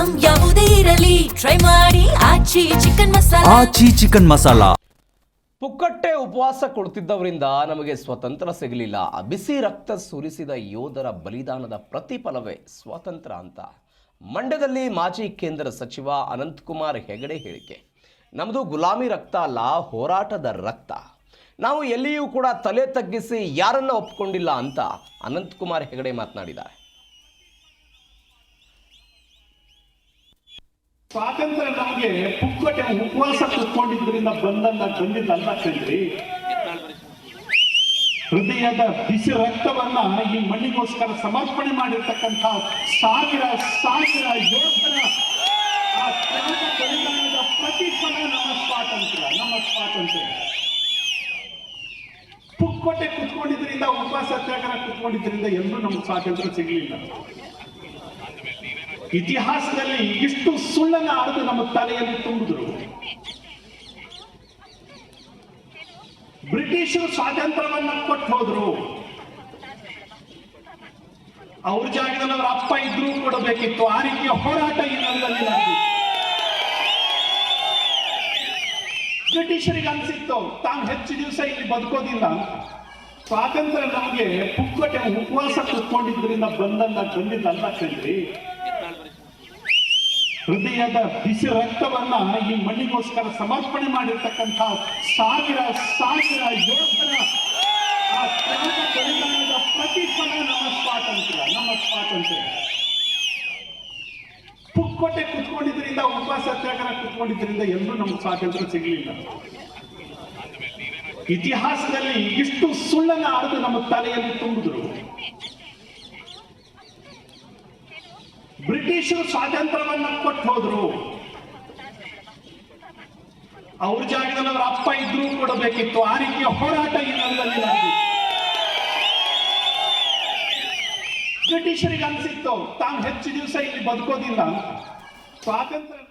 Item ಯಾವುದೇ ಇರಲಿ try ಮಾಡಿ ಆಚಿ ಚಿಕನ್ ಮಸಾಲಾ. ಪುಕ್ಕಟ್ಟೆ ಉಪವಾಸ ಕೊಡ್ತಿದ್ದವರಿಂದ ನಮಗೆ ಸ್ವತಂತ್ರ ಸಿಗಲಿಲ್ಲ. ಬಿಸಿ ರಕ್ತ ಸುರಿಸಿದ ಯೋಧರ ಬಲಿದಾನದ ಪ್ರತಿಫಲವೇ ಸ್ವಾತಂತ್ರ್ಯ ಅಂತ ಮಂಡ್ಯದಲ್ಲಿ ಮಾಜಿ ಕೇಂದ್ರ ಸಚಿವ ಅನಂತಕುಮಾರ್ ಹೆಗಡೆ ಹೇಳಿಕೆ. ನಮ್ಮದು ಗುಲಾಮಿ ರಕ್ತ ಅಲ್ಲ, ಹೋರಾಟದ ರಕ್ತ. ನಾವು ಎಲ್ಲಿಯೂ ಕೂಡ ತಲೆ ತಗ್ಗಿಸಿ ಯಾರನ್ನ ಒಪ್ಪಿಕೊಂಡಿಲ್ಲ ಅಂತ ಅನಂತಕುಮಾರ್ ಹೆಗಡೆ ಮಾತನಾಡಿದ್ದಾರೆ. ಸ್ವಾತಂತ್ರ್ಯ ನಮಗೆ ಪುಕ್ಕಟೆ ಉಪವಾಸ ಕೂತ್ಕೊಂಡಿದ್ರಿಂದ ಬಂದಿದ್ದಲ್ಲ ಕಣ್ರಿ. ಹೃದಯದ ಬಿಸಿ ರಕ್ತವನ್ನ ಈ ಮಣ್ಣಿಗೋಸ್ಕರ ಸಮರ್ಪಣೆ ಮಾಡಿರ್ತಕ್ಕಂಥ ಸಾವಿರ ಸಾವಿರ ಯೋಧರ ಆ ತ್ಯಾಗ ಬಲಿದಾನದ ಪ್ರತಿಫಲ ನಮ್ಮ ಸ್ವಾತಂತ್ರ್ಯ. ಪುಕ್ಕಟೆ ಕೂತ್ಕೊಂಡಿದ್ರಿಂದ, ಉಪವಾಸ ಸತ್ಯಾಗ್ರಹ ಕೂತ್ಕೊಂಡಿದ್ರಿಂದ ಎಲ್ಲೂ ನಮ್ಗೆ ಸ್ವಾತಂತ್ರ್ಯ ಸಿಗಲಿಲ್ಲ. ಇತಿಹಾಸದಲ್ಲಿ ಇಷ್ಟು ಸುಳ್ಳನ್ನ ಆಡಿದು ನಮ್ಮ ತಲೆಯಲ್ಲಿ ತುಂಬಿದ್ರು. ಬ್ರಿಟಿಷರು ಸ್ವಾತಂತ್ರ್ಯವನ್ನ ಕೊಟ್ಟು ಹೋದ್ರು. ಅವ್ರ ಜಾಗದಲ್ಲಿ ಅವ್ರ ಅಪ್ಪ ಇದ್ರೂ ಕೊಡಬೇಕಿತ್ತು. ಆ ರೀತಿಯ ಹೋರಾಟ ಈ ನೆಲದಲ್ಲಿ ನಡೆದಿತ್ತು. ಬ್ರಿಟಿಷರಿಗೆ ಅನ್ಸಿತ್ತು ತಾವು ಹೆಚ್ಚು ದಿವಸ ಇಲ್ಲಿ ಬದುಕೋದಿಲ್ಲ. ಸ್ವಾತಂತ್ರ್ಯ ನಮಗೆ ಪುಕ್ಕಟೆ ಉಪವಾಸ ಕೂತ್ಕೊಂಡಿದ್ರಿಂದ ಬಂದಿದ್ದಲ್ಲ ಕಣ್ರಿ. ಹೃದಯದ ಬಿಸಿ ರಕ್ತವನ್ನ ಈ ಮಣ್ಣಿಗೋಸ್ಕರ ಸಮರ್ಪಣೆ ಮಾಡಿರ್ತಕ್ಕಂಥ ಸಾವಿರ ಸಾವಿರ ಯೋಧರ ಆ ತ್ಯಾಗ ಬಲಿದಾನದ ಪ್ರತಿಫಲ ನಮ್ಮ ಸ್ವಾತಂತ್ರ್ಯ. ಪುಕ್ಕಟೆ ಕೂತ್ಕೊಂಡಿದ್ರಿಂದ, ಉಪವಾಸ ಸತ್ಯಾಗ್ರಹ ಕೂತ್ಕೊಂಡಿದ್ರಿಂದ ಎಲ್ಲೂ ನಮ್ಗೆ ಸ್ವಾತಂತ್ರ್ಯ ಸಿಗಲಿಲ್ಲ. ಇತಿಹಾಸದಲ್ಲಿ ಇಷ್ಟು ಸುಳ್ಳನ್ನ ಆಡಿದು ನಮ್ಮ ತಲೆಯಲ್ಲಿ ತುಂಬಿದ್ರು. ಬ್ರಿಟಿಷರು ಸ್ವಾತಂತ್ರ್ಯವನ್ನ ಕೊಟ್ಟು ಹೋದ್ರು. ಅವ್ರ ಜಾಗದಲ್ಲಿ ಅವ್ರ ಅಪ್ಪ ಇದ್ರೂ ಕೊಡಬೇಕಿತ್ತು. ಆ ರೀತಿಯ ಹೋರಾಟ ಈ ನೆಲದಲ್ಲಿ ನಡೆದಿತ್ತು. ಬ್ರಿಟಿಷರಿಗೆ ಅನ್ಸಿತ್ತು ತಾವು ಹೆಚ್ಚು ದಿವಸ ಇಲ್ಲಿ ಬದುಕೋದಿಲ್ಲ. ಸ್ವಾತಂತ್ರ್ಯ